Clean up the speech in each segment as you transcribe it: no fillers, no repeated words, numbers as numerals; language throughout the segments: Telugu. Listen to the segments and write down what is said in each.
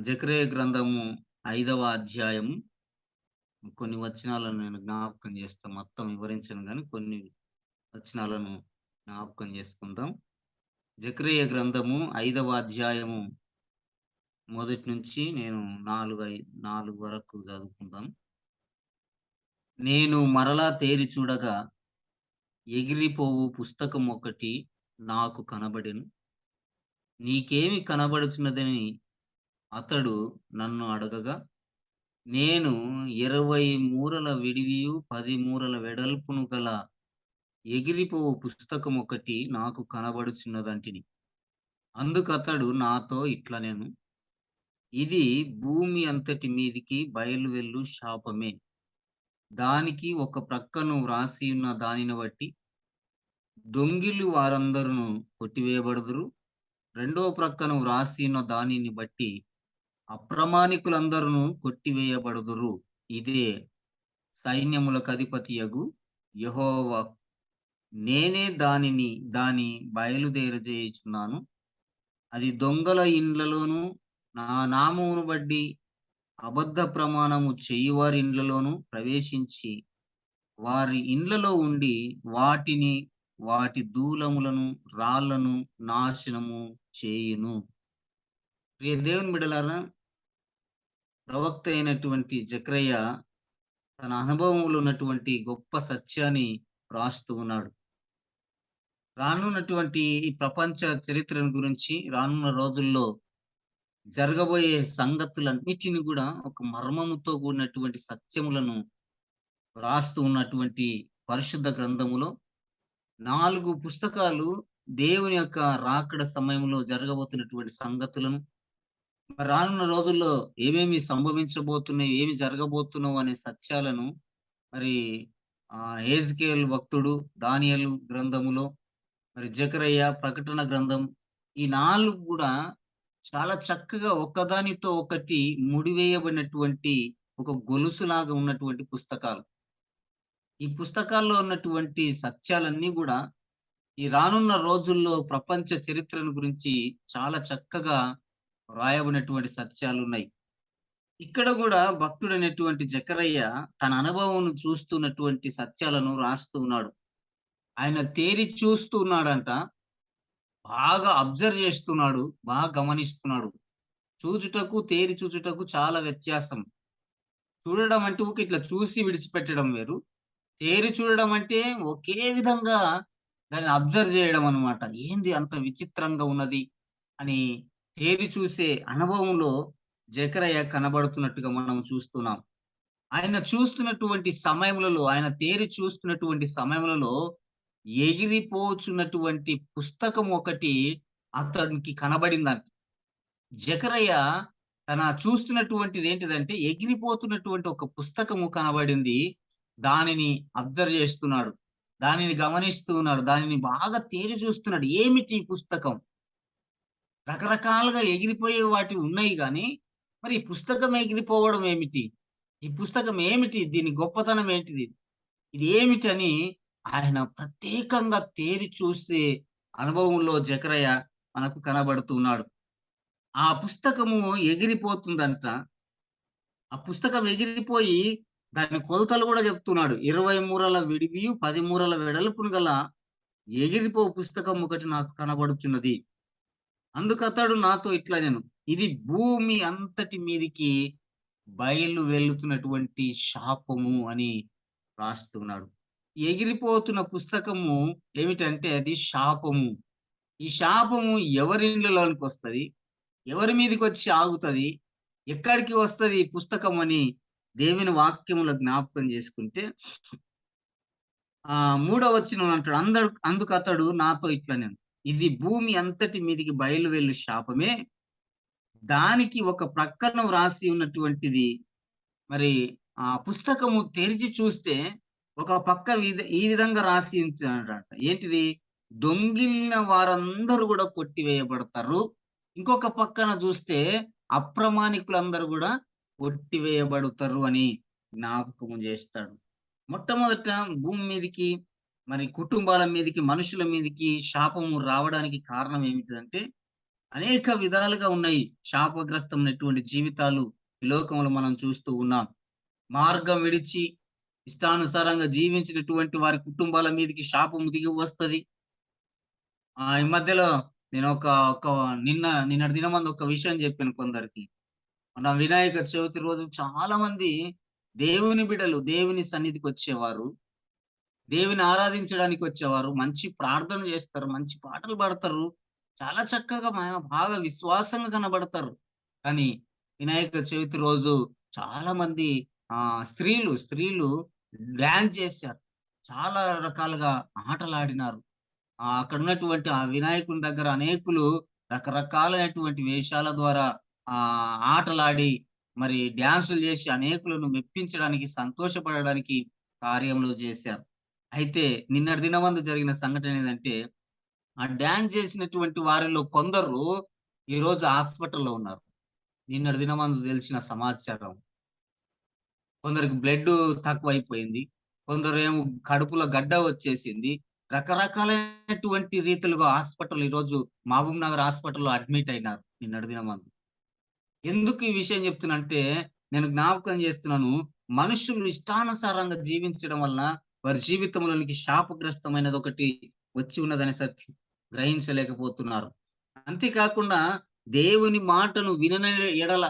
జెకర్యా గ్రంథము 5వ అధ్యాయము. కొన్ని వచనాలను నేను జ్ఞాపకం చేస్తా. మొత్తం వివరించను గాని కొన్ని వచనాలను జ్ఞాపకం చేసుకుందాం. జెకర్యా గ్రంథము 5వ అధ్యాయము మొదటి నుంచి నేను 4 వరకు చదువుకుందాం. నేను మరలా తేరి చూడగా ఎగిరిపోవు పుస్తకం ఒకటి నాకు కనబడెను. నీకేమి కనబడుచున్నదని అతడు నన్ను అడగగా, నేను 20 మూరల విడివియు 10 మూరల వెడల్పును గల ఎగిరిపోవు పుస్తకమొకటి నాకు కనబడుచున్నదంటిని. అందుకతడు నాతో ఇట్లనెను, ఇది భూమి అంతటి మీదికి బయలువెళ్ళు శాపమే. దానికి ఒక ప్రక్కను వ్రాసియున్న దానిని బట్టి దొంగిలి వారందరును కొట్టివేయబడుదురు. రెండో ప్రక్కను వ్రాసియున్న దానిని బట్టి అప్రమాణికులందరును కొట్టివేయబడుదురు. ఇదే సైన్యములకధిపతియగు యెహోవా. నేనే దాని బయలుదేరజేయుచున్నాను. అది దొంగల ఇండ్లలోను, నా నామమును బట్టి అబద్ధ ప్రమాణము చేయువారి ఇండ్లలోను ప్రవేశించి, వారి ఇండ్లలో ఉండి వాటిని, వాటి దూలములను, రాళ్ళను నాశనము చేయును. ప్రియ దేవుని బిడ్డలారా, ప్రవక్త అయినటువంటి జెకర్యా తన అనుభవంలో ఉన్నటువంటి గొప్ప సత్యాన్ని రాస్తూ ఉన్నాడు. రానున్నటువంటి ఈ ప్రపంచ చరిత్రను గురించి, రానున్న రోజుల్లో జరగబోయే సంగతులన్నిటిని గూడా ఒక మర్మముతో కూడినటువంటి సత్యములను రాస్తూ ఉన్నటువంటి పరిశుద్ధ గ్రంథములో 4 పుస్తకాలు దేవుని యొక్క రాకడ సమయంలో జరగబోతున్నటువంటి సంగతులను, మరి రానున్న రోజుల్లో ఏమేమి సంభవించబోతున్నాయి, ఏమి జరగబోతున్నవు అనే సత్యాలను మరి యెహెజ్కేలు భక్తుడు, దానియేలు గ్రంథములో, మరి జెకర్యా ప్రకటన గ్రంథం, ఈ 4 గూడా చాలా చక్కగా ఒకదానితో ఒకటి ముడివేయబడినటువంటి ఒక గొలుసులాగా ఉన్నటువంటి పుస్తకాలు. ఈ పుస్తకాల్లో ఉన్నటువంటి సత్యాలన్నీ గూడా ఈ రానున్న రోజుల్లో ప్రపంచ చరిత్రను గురించి చాలా చక్కగా వ్రాయబడినటువంటి సత్యాలున్నాయి. ఇక్కడ గూడా భక్తుడైనటువంటి జెకర్యా తన అనుభవంను చూస్తున్నటువంటి సత్యాలను రాస్తూ ఉన్నాడు. ఆయన తేరి చూస్తూ ఉన్నాడంట. బాగా అబ్జర్వ్ చేస్తున్నాడు. బాగా గమనిస్తున్నాడు. చూచుటకు, తేరి చూచుటకు చాలా వ్యత్యాసం. చూడడం అంటే ఊకే ఇట్లా చూసి విడిచిపెట్టడం వేరు. తేరి చూడడం అంటే ఒకే విధంగా దాన్ని అబ్జర్వ్ చేయడం అన్నమాట. ఏంది అంత విచిత్రంగా ఉన్నది అని తేరి చూసే అనుభవంలో జెకర్యా కనబడుతున్నట్టుగా మనం చూస్తున్నాం. ఆయన చూస్తున్నటువంటి సమయములలో, ఆయన తేరి చూస్తున్నటువంటి సమయములలో ఎగిరిపోచున్నటువంటి పుస్తకం ఒకటి అతనికి కనబడిందంట. జెకర్యా తన చూస్తున్నటువంటిది ఏంటిదంటే ఎగిరిపోతున్నటువంటి ఒక పుస్తకము కనబడింది. దానిని అబ్జర్వ్ చేస్తున్నాడు. దానిని గమనిస్తూ ఉన్నాడు. దానిని బాగా తేరి చూస్తున్నాడు. ఏమిటి ఈ పుస్తకం? రకరకాలుగా ఎగిరిపోయే వాటి ఉన్నాయి గానీ, మరి ఈ పుస్తకం ఎగిరిపోవడం ఏమిటి? ఈ పుస్తకం ఏమిటి? దీని గొప్పతనం ఏంటిది? ఇది ఏమిటని ఆయన ప్రత్యేకంగా తేరి చూసే అనుభవంలో జెకర్యా మనకు కనబడుతున్నాడు. ఆ పుస్తకము ఎగిరిపోతుందంట. ఆ పుస్తకం ఎగిరిపోయి దాని కొలతలు గూడా జెప్తున్నాడు. 20 మూరల విడివియు, 10 మూరల వెడల్పును గల ఎగిరిపోవు పుస్తకం ఒకటి నాకు కనబడుచున్నది. అందుకతడు నాతో ఇట్లనెను, ఇది భూమి అంతటి మీదికి బయలు వెళ్తున్నటువంటి శాపము అని రాస్తున్నాడు. ఎగిరిపోతున్న పుస్తకము ఏమిటంటే అది శాపము. ఈ శాపము ఎవరి ఇండ్లలోనికొస్తది? ఎవరి మీదకొచ్చి ఆగుతది? ఎక్కడికి వస్తది ఈ పుస్తకం అని దేవుని వాక్యములో జ్ఞాపకం చేసుకుంటే, మూడో వచనం అంటాడు. అందుకతడు నాతో ఇట్లనెను, ఇది భూమి అంతటి మీదికి బయలు వెళ్ళు శాపమే. దానికి ఒక ప్రక్కన వ్రాసి ఉన్నటువంటిది, మరి ఆ పుస్తకము తెరిచి చూస్తే ఒక పక్క ఈ విధంగా రాసి ఉంచాడట. ఏంటిది? దొంగిలిన వారందరూ గూడా కొట్టివేయబడతారు. ఇంకొక పక్కన చూస్తే అప్రమాణికులందరూ గూడా కొట్టివేయబడుతారు అని జ్ఞాపకము చేస్తాడు. మొట్టమొదట భూమి మీదికి, మరి కుటుంబాల మీదకి, మనుషుల మీదకి శాపము రావడానికి కారణం ఏమిటంటే అనేక విధాలుగా ఉన్నాయి. శాపగ్రస్తమైనటువంటి జీవితాలు ఈ లోకంలో మనం చూస్తూ ఉన్నాం. మార్గం విడిచి ఇష్టానుసారంగా జీవించినటువంటి వారి కుటుంబాల మీదకి శాపం దిగి వస్తది. ఈ మధ్యలో నేను ఒక ఒక నిన్నటి దినమందు ఒక విషయం చెప్పాను కొందరికి. మన వినాయక చవితి రోజు చాలా మంది దేవుని బిడ్డలు దేవుని సన్నిధికొచ్చేవారు. దేవుని ఆరాధించడానికి వచ్చేవారు. మంచి ప్రార్థన చేస్తారు. మంచి పాటలు పాడతారు. చాలా చక్కగా బాగా విశ్వాసంగా కనబడతారు. కానీ వినాయక చవితి రోజు చాలామంది స్త్రీలు డాన్స్ చేశారు. చాలా రకాలుగా ఆటలాడినారు. అక్కడున్నటువంటి ఆ వినాయకుని దగ్గర అనేకులు రకరకాలైనటువంటి వేషాల ద్వారా ఆటలాడి మరి డాన్సులు చేసి అనేకులను మెప్పించడానికి, సంతోషపడడానికి కార్యములు చేశారు. అయితే నిన్నటి దినమందు జరిగిన సంఘటన ఏదంటే, ఆ డాన్స్ చేసినటువంటి వారిలో కొందరు ఈరోజు హాస్పిటల్‌లో ఉన్నారు. నిన్నటి దినమందు తెలిసిన సమాచారం. కొందరికి బ్లడ్డు తక్కువైపోయింది. కొందరేమో కడుపులో గడ్డ వచ్చేసింది. రకరకాలైనటువంటి రీతిలుగా ఈరోజు మహబూబ్ నగర్ హాస్పిటల్‌లో అడ్మిట్ అయినారు నిన్నటి దినమందు. ఎందుకు ఈ విషయం చెప్తున్నానంటే, నేను జ్ఞాపకం చేస్తున్నాను. మనుషులు ఇష్టానుసారంగా జీవించడం వలన వారి జీవితంలోనికి శాపగ్రస్తమైనదొకటి వచ్చి ఉన్నదనే సత్యం గ్రహించలేకపోతున్నారు. అంతేకాకుండా దేవుని మాటను వినని ఎడల,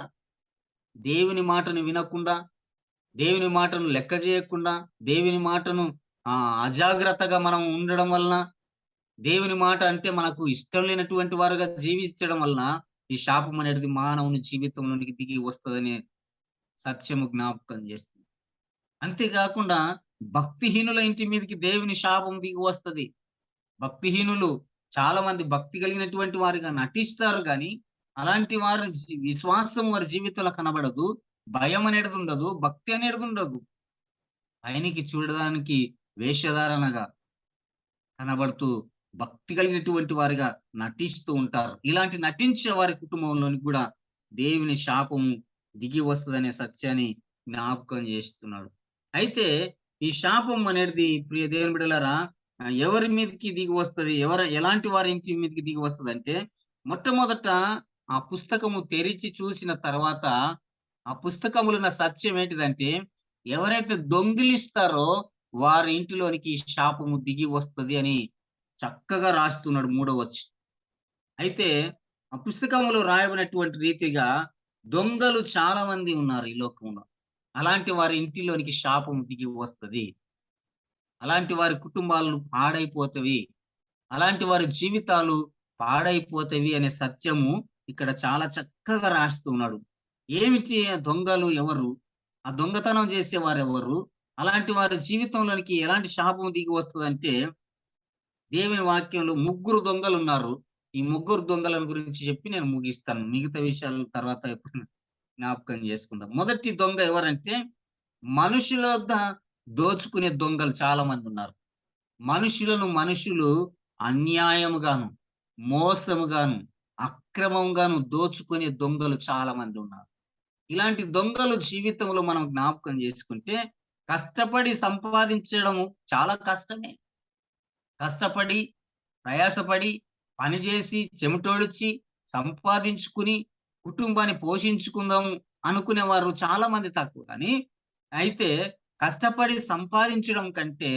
దేవుని మాటను వినకుండా, దేవుని మాటను లెక్క చేయకుండా, దేవుని మాటను అజాగ్రత్తగా మనం ఉండడం వలన, దేవుని మాట అంటే మనకు ఇష్టం లేనటువంటి వారుగా జీవించడం వలన, ఈ శాపం అనేది మానవుని జీవితంలోనికి దిగి వస్తదనే సత్యము జ్ఞాపకం చేస్తుంది. అంతేకాకుండా భక్తిహీనుల ఇంటి మీదకి దేవుని శాపం దిగి వస్తది. భక్తిహీనులు చాలా మంది భక్తి కలిగినటువంటి వారుగా నటిస్తారు గానీ, అలాంటి వారి విశ్వాసం వారి జీవితంలో కనబడదు. భయం అనేటిది ఉండదు. భక్తి అనేటిది ఉండదు. పైనికి చూడడానికి వేషధారణగా కనబడుతూ భక్తి కలిగినటువంటి వారిగా నటిస్తూ ఉంటారు. ఇలాంటి నటించే వారి కుటుంబంలోనికి కూడా దేవుని శాపము దిగి వస్తదనే సత్యాన్ని జ్ఞాపకం చేస్తున్నాడు. అయితే ఈ శాపం అనేది ప్రియ దేవుని బిడ్డలారా ఎవరి మీదకి దిగి వస్తది? ఎలాంటి వారి ఇంటి మీదకి దిగి వస్తదంటే, మొట్టమొదట ఆ పుస్తకము తెరిచి చూసిన తర్వాత, ఆ పుస్తకములో ఉన్న సత్యం ఏంటిదంటే, ఎవరైతే దొంగిలిస్తారో వారి ఇంటిలోనికి ఈ శాపము దిగి వస్తది అని చక్కగా రాస్తున్నాడు అయితే ఆ పుస్తకంలో రాయబడినటువంటి రీతిగా దొంగలు చాలా మంది ఉన్నారు ఈ లోకంలో. అలాంటి వారి ఇంటిలోనికి శాపం దిగి వస్తది. అలాంటి వారి కుటుంబాలు పాడైపోతవి. అలాంటి వారి జీవితాలు పాడైపోతవి అనే సత్యము ఇక్కడ చాలా చక్కగా రాస్తూ ఉన్నాడు. ఏమిటి దొంగలు ఎవరు? ఆ దొంగతనం చేసేవారెవరు? అలాంటి వారి జీవితంలోనికి ఎలాంటి శాపం దిగి వస్తదంటే, దేవుని వాక్యంలో ముగ్గురు దొంగలున్నారు. ఈ ముగ్గురు దొంగలను గురించి చెప్పి నేను ముగిస్తాను. మిగతా విషయాలు తర్వాత ఎప్పుడైనా జ్ఞాపకం చేసుకుందాం. మొదటి దొంగ ఎవరంటే, మనుషుల వద్ద దోచుకునే దొంగలు చాలా మందున్నారు. మనుషులు అన్యాయముగాను, మోసముగాను, అక్రమంగాను దోచుకునే దొంగలు చాలా మంది ఉన్నారు. ఇలాంటి దొంగలు జీవితంలో మనం జ్ఞాపకం చేసుకుంటే, కష్టపడి సంపాదించడము చాలా కష్టమే. కష్టపడి, ప్రయాసపడి, పనిచేసి, చెమటోడ్చి, సంపాదించుకుని, కుటుంబాన్ని పోషించుకుందాము అనుకునేవారు చాలా మంది తక్కువ. కానీ, అయితే కష్టపడి సంపాదించడం కంటే,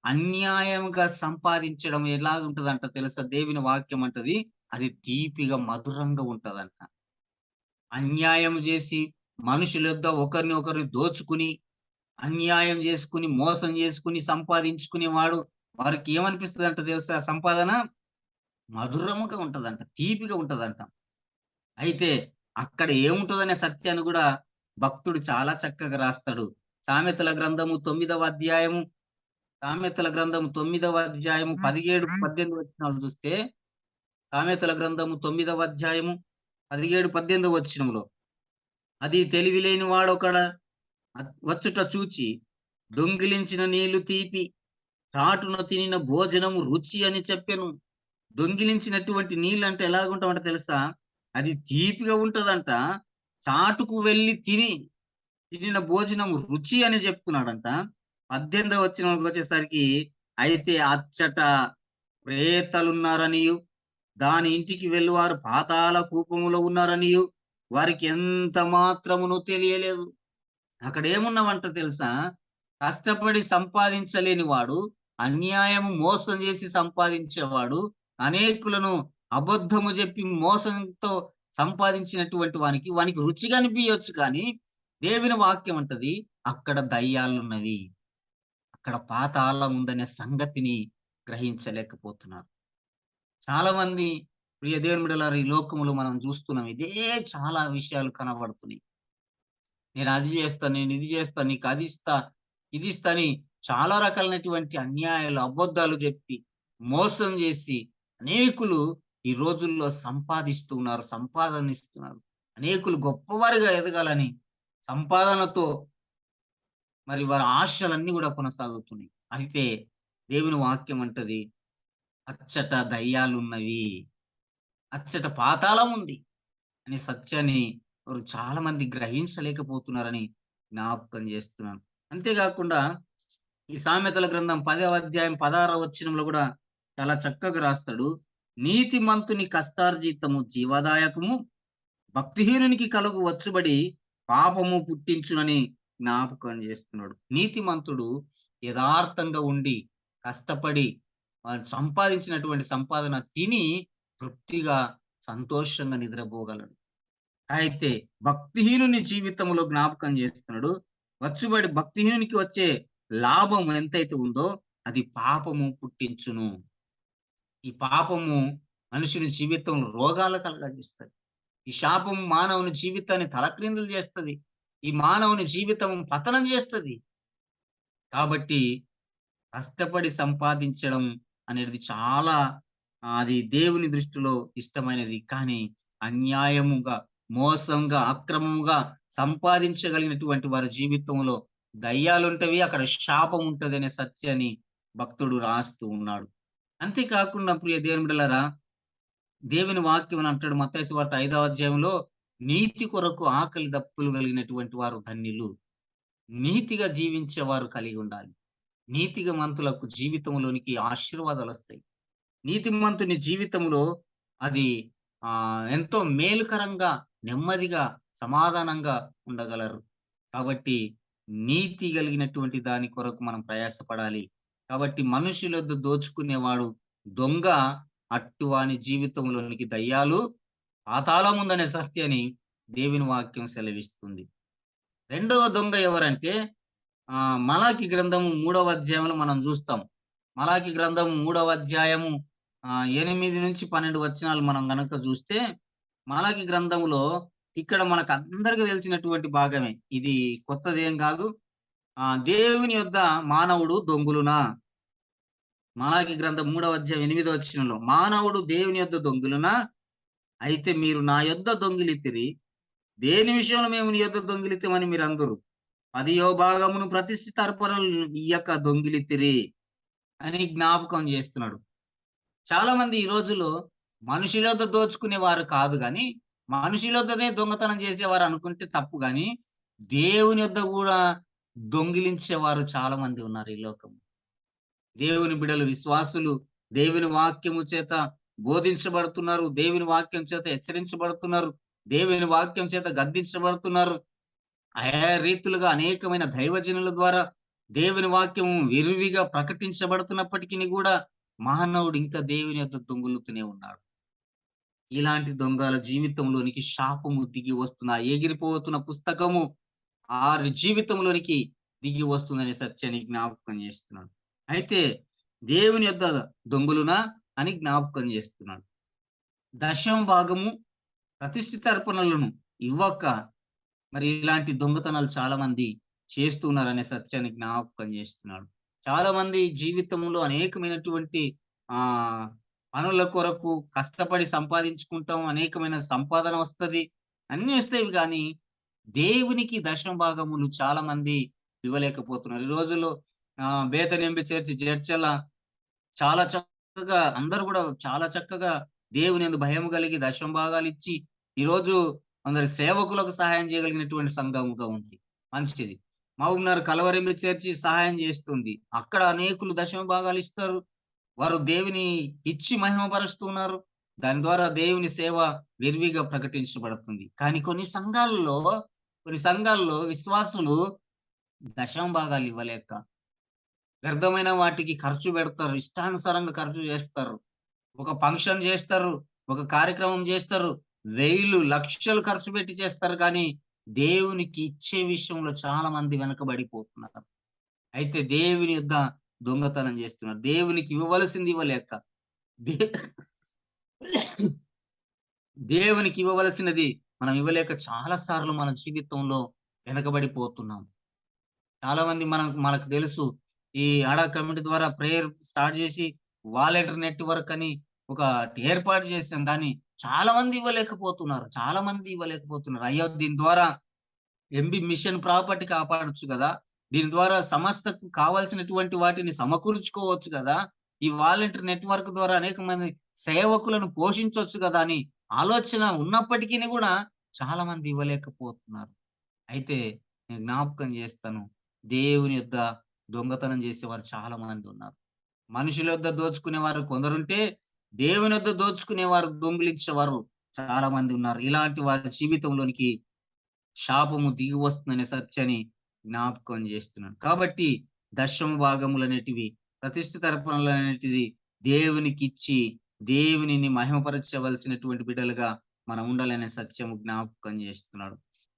అన్యాయంగా సంపాదించడం ఎలాగుంటదంట తెలుసా? దేవుని వాక్యం అంటది, అది తీపిగా, మధురంగా ఉంటదంట. అన్యాయం జేసి, మనుషుల యొద్ద ఒకరిని ఒకరు దోచుకుని, అన్యాయం చేసుకుని, మోసం చేసుకుని, సంపాదించుకునేవాడు వారికి ఏమనిపిస్తదంట తెలుసా? సంపాదన మధురముగా ఉంటదంట. తీపిగా ఉంటదంట. అయితే అక్కడ ఏముంటదనే సత్యాన్ని గూడా భక్తుడు చాలా చక్కగా రాస్తాడు. సామెతల గ్రంథము 9వ అధ్యాయము, సామెతల గ్రంథము 9వ అధ్యాయము 17, 18 వచనాలు చూస్తే, సామెతల గ్రంథము 9వ అధ్యాయము 17, 18 వచనములో, అది తెలివిలేని వాడొకడ వచ్చుట చూచి, దొంగిలించిన నీళ్లు తీపి, చాటున తినిన భోజనము రుచి అని చెప్పెను. దొంగిలించినటువంటి నీళ్ళంటే ఎలాగుంటావంట తెలుసా? అది తీపిగా ఉంటదంట. చాటుకు వెళ్లి తినిన భోజనం రుచి అని చెప్తున్నాడంట. 18వ వచనంలోకొచ్చేసరికి, అయితే అచ్చట ప్రేతలున్నారనియు, దాని ఇంటికి వెళ్ళువారు పాతాళ కూపములో ఉన్నారనియు వారికి ఎంత మాత్రమును తెలియలేదు. అక్కడేమున్నవంట తెలుసా? కష్టపడి సంపాదించలేని వాడు, అన్యాయము మోసం చేసి సంపాదించేవాడు, అనేకులను అబద్ధము జెప్పి మోసంతో సంపాదించినటువంటి వానికి రుచిగా అనిపియొచ్చు కానీ, దేవుని వాక్యం అంటది అక్కడ దయ్యాలున్నవి. అక్కడ పాతాళం ఉందనే సంగతిని గ్రహించలేకపోతున్నారు. చాలా మంది ప్రియ దేవుని బిడ్డలారా ఈ లోకములో మనం చూస్తున్నాం. ఇదే చాలా విషయాలు కనబడుతున్నాయి. నేను అది జేస్తాను, నేను ఇది జేస్తా, నీకు అది ఇస్తా, ఇది ఇస్తా అని చాలా రకాలైనటువంటి అన్యాయాలు, అబద్ధాలు జెప్పి, మోసం జేసి అనేకులు ఈ రోజుల్లో సంపాదిస్తూ ఉన్నారు. సంపాదనిస్తున్నారు. అనేకులు గొప్పవారుగా ఎదగాలని సంపాదనతో మరి వారి ఆశలన్నీ గూడా కొనసాగుతున్నాయి. అయితే దేవుని వాక్యం అంటది, అచ్చట దయ్యాలున్నవి. అచ్చట పాతాళం ఉంది అనే సత్యాన్ని వారు చాలా మంది గ్రహించలేకపోతున్నారని జ్ఞాపకం చేస్తున్నాను. అంతేగాకుండా ఈ సామెతల గ్రంథం 10వ అధ్యాయం 16వ వచనంలో కూడా చాలా చక్కగా రాస్తాడు. నీతిమంతుని కష్టార్జితము జీవదాయకము, భక్తిహీనునికి కలుగు వచ్చుబడి పాపము పుట్టించునని జ్ఞాపకం చేస్తున్నాడు. నీతిమంతుడు యథార్థంగా ఉండి కష్టపడి సంపాదించినటువంటి సంపాదన తిని తృప్తిగా సంతోషంగా నిద్రపోగలడు. అయితే భక్తిహీనుని జీవితంలో జ్ఞాపకం చేస్తున్నాడు. వచ్చుబడి భక్తిహీనునికి వచ్చే లాభం ఎంతైతే ఉందో అది పాపము పుట్టించును. ఈ పాపము మనుషుని జీవితంలో రోగాలు కలగజేస్తది. ఈ శాపం మానవుని జీవితాన్ని తలక్రిందులు చేస్తది. ఈ మానవుని జీవితం పతనం చేస్తది. కాబట్టి కష్టపడి సంపాదించడం అనేది చాలా అది దేవుని దృష్టిలో ఇష్టమైనది. కానీ అన్యాయముగా, మోసంగా, అక్రమముగా సంపాదించగలిగినటువంటి వారి జీవితంలో దయ్యాలుంటవి. అక్కడ శాపం ఉంటదనే సత్యాన్ని భక్తుడు రాస్తూ ఉన్నాడు. అంతేకాకుండా ప్రియ దేవుని బిడ్డలారా, దేవుని వాక్యం అంటాడు మత్తయి సువార్త 5వ అధ్యాయంలో, నీతి కొరకు ఆకలి దప్పులు కలిగినటువంటి వారు ధన్యులు. నీతిగా జీవించేవారు కలిగి ఉండాలి. నీతిమంతులకు జీవితంలోనికి ఆశీర్వాదాలొస్తాయి. నీతిమంతుని జీవితంలో అది ఎంతో మేలుకరంగా, నెమ్మదిగా, సమాధానంగా ఉండగలరు. కాబట్టి నీతి కలిగినటువంటి దాని కొరకు మనం ప్రయాసపడాలి. కాబట్టి మనుషులొద్ద దోచుకునేవాడు దొంగ, అట్టువాని జీవితంలోనికి దయ్యాలు పాతాళముందనే సత్యాన్ని దేవుని వాక్యం సెలవిస్తుంది. రెండవ దొంగ ఎవరంటే మలాకి గ్రంథము 3వ అధ్యాయంలో మనం చూస్తాం. మలాకి గ్రంథం 3వ అధ్యాయము 8-12 వచనాలు మనం గనక చూస్తే, మలాకి గ్రంథంలో ఇక్కడ మనకందరికి తెలిసినటువంటి భాగమే. ఇది కొత్తదేం కాదు. దేవుని యొద్ద మానవుడు దొంగులునా? మలాకి గ్రంథం 3వ అధ్యాయం 8వ వచనంలో, మానవుడు దేవుని యొద్ద దొంగులునా? అయితే మీరు నా యొద్ద దొంగిలితిరి. దేని విషయంలో మేము నీ యొద్ద దొంగిలితిమని మీరందరూ 10వ భాగమును ప్రతిష్ఠిత అర్పణలు ఇయ్యక దొంగిలితిరి అని జ్ఞాపకం చేస్తున్నాడు. చాలా మంది ఈ రోజుల్లో మనుషులొద్ద దోచుకునేవారు కాదు గాని, మనుషులొద్దనే దొంగతనం చేసేవారు అనుకుంటే తప్పు గాని, దేవుని యొద్ద గూడా దొంగిలించేవారు చాలా మంది ఉన్నారు ఈ లోకంలో. దేవుని బిడ్డలు, విశ్వాసులు దేవుని వాక్యము చేత బోధించబడుతున్నారు. దేవుని వాక్యం చేత హెచ్చరించబడుతున్నారు. దేవుని వాక్యం చేత గద్దించబడుతున్నారు. ఆయా రీతులుగా అనేకమైన దైవజనుల ద్వారా దేవుని వాక్యము విరివిగా ప్రకటించబడుతున్నప్పటికీ కూడా మానవుడు ఇంకా దేవుని యొద్ద దొంగిలుతూనే ఉన్నాడు. ఇలాంటి దొంగల జీవితంలోనికి శాపము దిగి వస్తుంది. ఆ ఎగిరిపోతున్న పుస్తకము ఆరి జీవితంలోనికి దిగి వస్తుందనే సత్యాన్ని జ్ఞాపకం చేస్తున్నాడు. అయితే దేవుని యొద్ద దొంగలునా అని జ్ఞాపకం చేస్తున్నాడు. దశమ భాగము ప్రతిష్ఠిత అర్పణలను ఇవ్వక మరి ఇలాంటి దొంగతనాలు చాలా మంది చేస్తున్నారనే సత్యాన్ని జ్ఞాపకం చేస్తున్నాడు. చాలా మంది జీవితంలో అనేకమైనటువంటి ఆ పనుల కొరకు కష్టపడి సంపాదించుకుంటాం. అనేకమైన సంపాదన వస్తది. అన్నీ వస్తాయి కానీ దేవునికి దశమ భాగములు చాలా మంది ఇవ్వలేకపోతున్నారు. ఈ రోజుల్లో బేతనింబి చర్చి జడ్చల చాలా చక్కగా అందరూ కూడా చాలా చక్కగా దేవుని యందు భయము కలిగి దశమ భాగాలిచ్చి ఈరోజు కొందరు సేవకులకు సహాయం చేయగలిగినటువంటి సంఘముగా ఉంది. మంచిది. మహబూబ్‌నగర్ కలవరింబి చర్చి సహాయం చేస్తుంది. అక్కడ అనేకులు దశమ భాగాలు ఇస్తారు. వారు దేవుని ఇచ్చి మహిమపరుస్తున్నారు. దాని ద్వారా దేవుని సేవ విరివిగా ప్రకటించబడుతుంది. కానీ కొన్ని సంఘాల్లో విశ్వాసులు దశమ భాగాలు ఇవ్వలేక వ్యర్థమైన వాటికి ఖర్చు పెడతారు. ఇష్టానుసారంగా ఖర్చు చేస్తారు. ఒక ఫంక్షన్ జేస్తారు. ఒక కార్యక్రమం జేస్తారు. వేలు, లక్షలు ఖర్చు పెట్టి చేస్తారు కానీ, దేవునికి ఇచ్చే విషయంలో చాలా మంది వెనకబడిపోతున్నారు. అయితే దేవుని యొద్ద దొంగతనం జేస్తున్నారు. దేవునికి ఇవ్వవలసింది ఇవ్వలేక, దే దేవునికి ఇవ్వవలసినది మనం ఇవ్వలేక చాలా సార్లు మన జీవితంలో వెనకబడిపోతున్నాం. చాలామంది మనకు తెలుసు. ఈ అడా కమిటీ ద్వారా ప్రేయర్ స్టార్ట్ జేసి, వాలంటీర్ నెట్‌వర్క్ అని ఒకటి ఏర్పాటు చేసాం. కానీ చాలా మంది ఇవ్వలేకపోతున్నారు. అయ్యో! దీని ద్వారా ఎంబీ మిషన్ ప్రాపర్టీ కాపాడొచ్చు గదా! దీని ద్వారా సంస్థకు కావాల్సినటువంటి వాటిని సమకూర్చుకోవచ్చు గదా! ఈ వాలంటీర్ నెట్‌వర్క్ ద్వారా అనేక మంది సేవకులను పోషించొచ్చు గదా! అని ఆలోచన ఉన్నప్పటికిని గూడా చాలా మంది ఇవ్వలేకపోతున్నారు. అయితే నేను జ్ఞాపకం జేస్తాను. దేవుని యొద్ద దొంగతనం జేసేవారు చాలా మందున్నారు. మనుషుల యొద్ద దోచుకునేవారు కొందరుంటే, దేవుని యొద్ద దోచుకునేవారు, దొంగిలించేవారు చాలా మంది ఉన్నారు. ఇలాంటి వారి జీవితంలోనికి శాపము దిగి వస్తుందనే సత్యాన్ని జ్ఞాపకం జేస్తున్నాను. కాబట్టి దశమ భాగములనేటివి, ప్రతిష్ఠిత అర్పణలనేటిది దేవునికిచ్చి, దేవునిని మహిమపరచవలసినటువంటి బిడ్డలుగా మనం ఉండాలనే సత్యము జ్ఞాపకం జేస్తున్నాడు.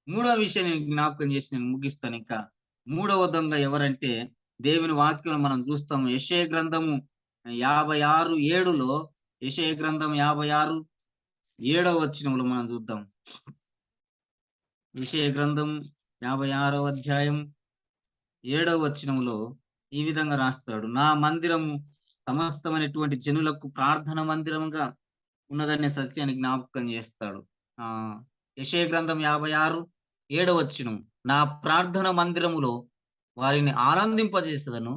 మూడో విషయం నేను జ్ఞాపకం చేసి నేను ముగిస్తానింకా. మూడవ దొంగ ఎవరంటే, దేవుని వాక్యంలో మనం చూస్తాము. యెషయా గ్రంథము 56:7లో, యెషయా గ్రంథం 56, 7వ వచనంలో మనం చూద్దాం. యెషయా గ్రంథం 56వ అధ్యాయం 7వ వచనంలో ఈ విధంగా రాస్తాడు. నా మందిరము సమస్తమైనటువంటి జనులకు ప్రార్థన మందిరముగా ఉన్నదనే సత్యాన్ని జ్ఞాపకం చేస్తాడు. యెషయా గ్రంథం 56, 7వ వచనం. నా ప్రార్థన మందిరములో వారిని ఆనందింపజేసేదను.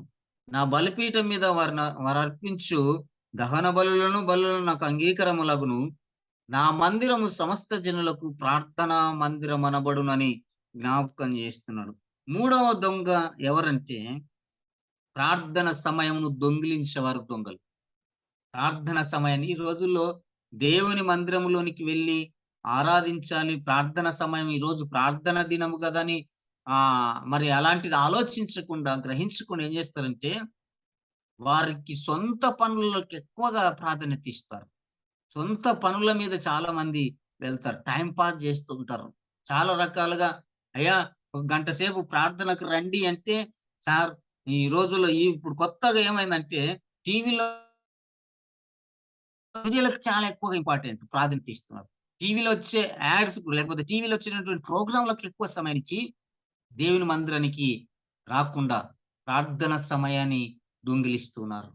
నా బలిపీఠం మీద వారర్పించు దహన బలులను నాకు అంగీకారములగును. నా మందిరము సమస్త జనులకు ప్రార్థనా మందిరమనబడునని జ్ఞాపకం చేస్తున్నాడు. మూడవ దొంగ ఎవరంటే, ప్రార్థన సమయమును దొంగిలించేవారు దొంగలు. ప్రార్థన సమయాన్ని ఈ రోజుల్లో దేవుని మందిరంలోనికి వెళ్లి ఆరాధించాలి. ప్రార్థన సమయం ఈరోజు ప్రార్థన దినము గదని మరి అలాంటిది ఆలోచించకుండా, గ్రహించకుండా ఏం చేస్తారంటే, వారికి సొంత పనులకి ఎక్కువగా ప్రాధాన్యత ఇస్తారు. సొంత పనుల మీద చాలా మంది వెళ్తారు. టైమ్ పాస్ చేస్తూ ఉంటారు. చాలా రకాలుగా అయ్యా! ఒక గంట సేపు ప్రార్థనకు రండి అంటే, సార్ ఈ రోజుల్లో ఇప్పుడు కొత్తగా ఏమైందంటే టీవీలో సీరియల్‌కి చాలా ఎక్కువగా ప్రాధాన్యత ఇస్తున్నారు. టీవీలో వచ్చే యాడ్స్‌కు లేకపోతే టీవీలో వచ్చేటటువంటి ప్రోగ్రామ్‌లకు ఎక్కువ సమయాన్నిచ్చి, దేవుని మందిరానికి రాకుండా ప్రార్థన సమయాన్ని దొంగిలిస్తున్నారు.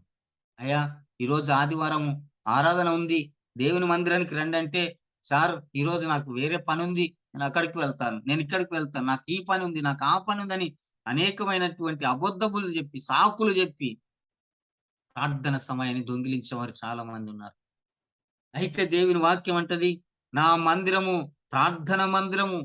అయ్యా! ఈరోజు ఆదివారం ఆరాధన ఉంది. దేవుని మందిరానికి రండంటే, సార్ ఈరోజు నాకు వేరే పనుంది. నేను అక్కడికి వెళ్తాను. నేను ఇక్కడికి వెళ్తాను. నాకు ఈ పనుంది. నాకు ఆ పనుందని అనేకమైనటువంటి అబద్ధములు జెప్పి, సాకులు జెప్పి ప్రార్థన సమయాన్ని దొంగిలించేవారు చాలా మందున్నారు. అయితే దేవుని వాక్యం అంటది, నా మందిరము ప్రార్థన మందిరము.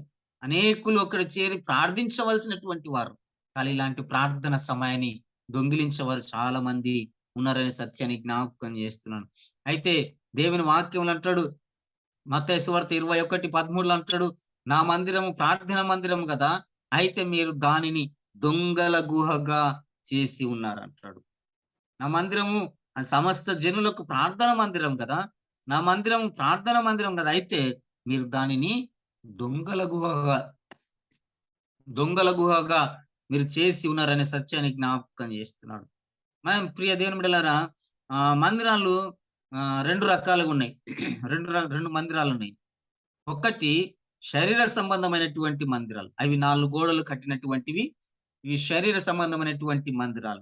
అనేకులు అక్కడ చేరి ప్రార్థించవలసినటువంటి వారు. కానీ ఇలాంటి ప్రార్థన సమయాన్ని దొంగిలించేవారు చాలా మంది ఉన్నారనే సత్యాన్ని జ్ఞాపకం చేస్తున్నాను. అయితే దేవుని వాక్యములో అంటాడు, మత్తయి సువార్త 21:13లో అంటాడు, నా మందిరము ప్రార్థన మందిరము గదా! అయితే మీరు దానిని దొంగల గుహగా చేసి ఉన్నారంటాడు. నా మందిరము సమస్త జనులకు ప్రార్థన మందిరం గదా! నా మందిరం ప్రార్థన మందిరం గదా! అయితే మీరు దానిని దొంగల గుహగా దొంగల గుహగా మీరు చేసి ఉన్నారనే సత్యాన్ని జ్ఞాపకం చేస్తున్నాడు. ప్రియ దేవుని బిడ్డలారా, మందిరాలు 2 రకాలుగున్నాయి. 2 మందిరాలున్నాయి. ఒకటి శరీర సంబంధమైనటువంటి మందిరాలు. అవి 4 గోడలు కట్టినటువంటివి. ఇవి శరీర సంబంధమైనటువంటి మందిరాలు.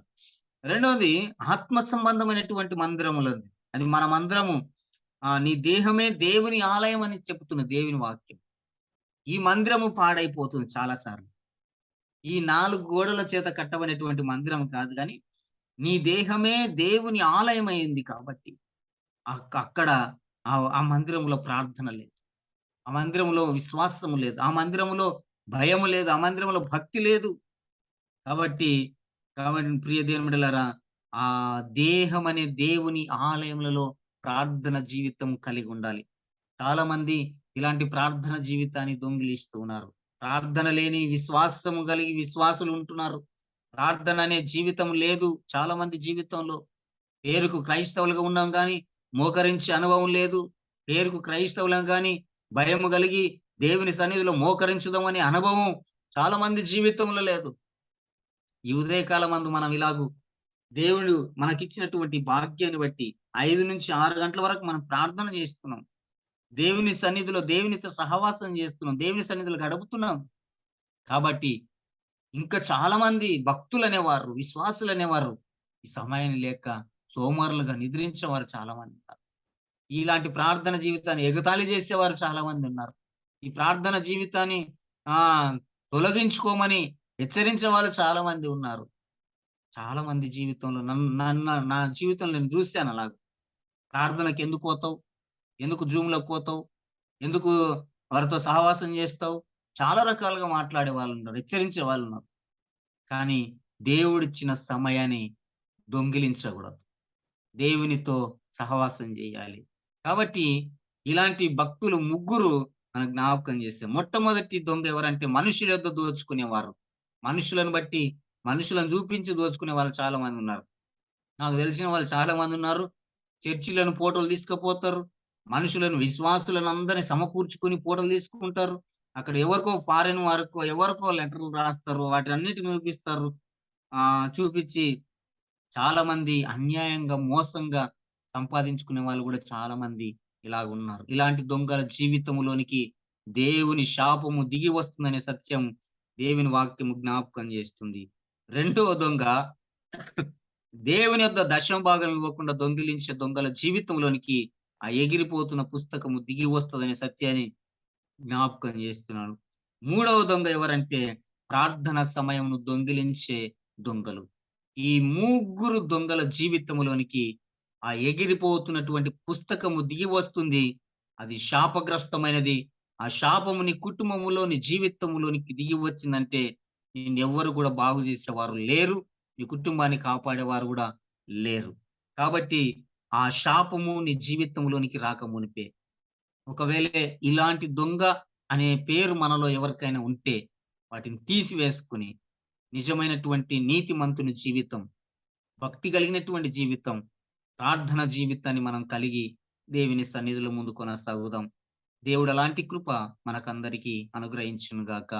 రెండోది ఆత్మ సంబంధమైనటువంటి మందిరములుంది. అది మన మందిరము. నీ దేహమే దేవుని ఆలయం అని చెప్తున్న దేవుని వాక్యం. ఈ మందిరము పాడైపోతుంది చాలా సార్లు. ఈ 4 గోడల చేత కట్టబడినటువంటి మందిరం కాదు గానీ, నీ దేహమే దేవుని ఆలయమైంది కాబట్టి, అక్కడ ఆ మందిరంలో ప్రార్థన లేదు. ఆ మందిరంలో విశ్వాసము లేదు. ఆ మందిరంలో భయము లేదు. ఆ మందిరంలో భక్తి లేదు. కాబట్టి, కాబట్టి ప్రియ దేవుని బిడ్డలారా, ఆ దేహం అనే దేవుని ఆలయములలో ప్రార్థన జీవితం కలిగి ఉండాలి. చాలా మంది ఇలాంటి ప్రార్థన జీవితాన్ని దొంగిలిస్తూ ఉన్నారు. ప్రార్థన లేని విశ్వాసము కలిగి విశ్వాసులు ఉంటున్నారు. ప్రార్థన అనే జీవితం లేదు చాలా మంది జీవితంలో. పేరుకు క్రైస్తవులుగా ఉన్నాం గానీ, మోకరించే అనుభవం లేదు. పేరుకు క్రైస్తవులం గానీ, భయము కలిగి దేవుని సన్నిధిలో మోకరించుదామనే అనుభవం చాలా మంది జీవితంలో లేదు. ఈ ఉదయకాలమందు మనం ఇలాగు దేవుడు మనకిచ్చినటువంటి భాగ్యాన్ని బట్టి 5-6 గంటల వరకు మనం ప్రార్థన చేస్తున్నాం. దేవుని సన్నిధిలో దేవునితో సహవాసం చేస్తున్నాం. దేవుని సన్నిధిలో గడుపుతున్నాం. కాబట్టి ఇంకా చాలా మంది భక్తులనేవారు, విశ్వాసులనేవారు ఈ సమయాన్ని లేక సోమరులుగా నిద్రించేవారు చాలా మంది ఉన్నారు. ఇలాంటి ప్రార్థన జీవితాన్ని ఎగతాళి చేసేవారు చాలా మంది ఉన్నారు. ఈ ప్రార్థన జీవితాన్ని తొలగించుకోమని హెచ్చరించే వాళ్ళు చాలా మంది ఉన్నారు. చాలా మంది జీవితంలో నా జీవితంలో నేను చూసాను అలాగ. ప్రార్థనకెందుకు పోతావు? ఎందుకు జూమ్‌లోకి పోతావు? ఎందుకు వారితో సహవాసం చేస్తావు? చాలా రకాలుగా మాట్లాడే వాళ్ళున్నారు. హెచ్చరించే వాళ్ళున్నారు. కానీ దేవుడిచ్చిన సమయాన్ని దొంగిలించకూడదు. దేవునితో సహవాసం చేయాలి. కాబట్టి ఇలాంటి భక్తులు ముగ్గురు మనకు జ్ఞాపకం చేశారు. మొట్టమొదటి దొంగ ఎవరంటే మనుషుల యొద్ద దోచుకునేవారు. మనుషులను బట్టి మనుషులను చూపించి దోచుకునే వాళ్ళు చాలా మందున్నారు. నాకు తెలిసిన వాళ్ళు చాలా మందున్నారు. చర్చిలను ఫోటోలు తీసుకుపోతారు. మనుషులను విశ్వాసులను అందరిని సమకూర్చుకొని ఫోటోలు తీసుకుంటారు. అక్కడ ఎవరికో ఫారెన్ వారికో ఎవరికో లెటర్‌లు రాస్తారు. వాటన్నిటిని చూపిస్తారు. చూపిచ్చి చాలా మంది అన్యాయంగా, మోసంగా సంపాదించుకునే వాళ్ళు గూడా చాలా మంది ఇలాగున్నారు. ఇలాంటి దొంగల జీవితంలోనికి దేవుని శాపము దిగి వస్తుందనే సత్యం దేవుని వాక్యము జ్ఞాపకం చేస్తుంది. రెండవ దొంగ దేవుని యొద్ద దశమ భాగం ఇవ్వకుండా దొంగిలించే దొంగల జీవితంలోనికి ఆ ఎగిరిపోతున్న పుస్తకము దిగి వస్తదనే సత్యాన్ని జ్ఞాపకం చేస్తున్నాను. మూడవ దొంగ ఎవరంటే ప్రార్థన సమయమును దొంగిలించే దొంగలు. ఈ ముగ్గురు దొంగల జీవితంలోనికి ఆ ఎగిరిపోతున్నటువంటి పుస్తకము దిగి వస్తుంది. అది శాపగ్రస్తమైనది. ఆ శాపము నీ కుటుంబములో, నీ జీవితంలోనికి దిగి వచ్చిందంటే నిన్నెవ్వరు కూడా బాగు చేసేవారు లేరు. నీ కుటుంబాన్ని కాపాడేవారు గూడా లేరు. కాబట్టి ఆ శాపము నీ జీవితంలోనికి రాకమునుపే ఒకవేళ ఇలాంటి దొంగ అనే పేరు మనలో ఎవరికైనా ఉంటే వాటిని తీసివేసుకొని నిజమైనటువంటి నీతిమంతుని జీవితం, భక్తి కలిగినటువంటి జీవితం, ప్రార్థన జీవితాన్ని మనం కలిగి దేవుని సన్నిధిలో ముందు కొనసాగుదాం. దేవుడు అలాంటి కృప మనకందరికీ అనుగ్రహించును గాక.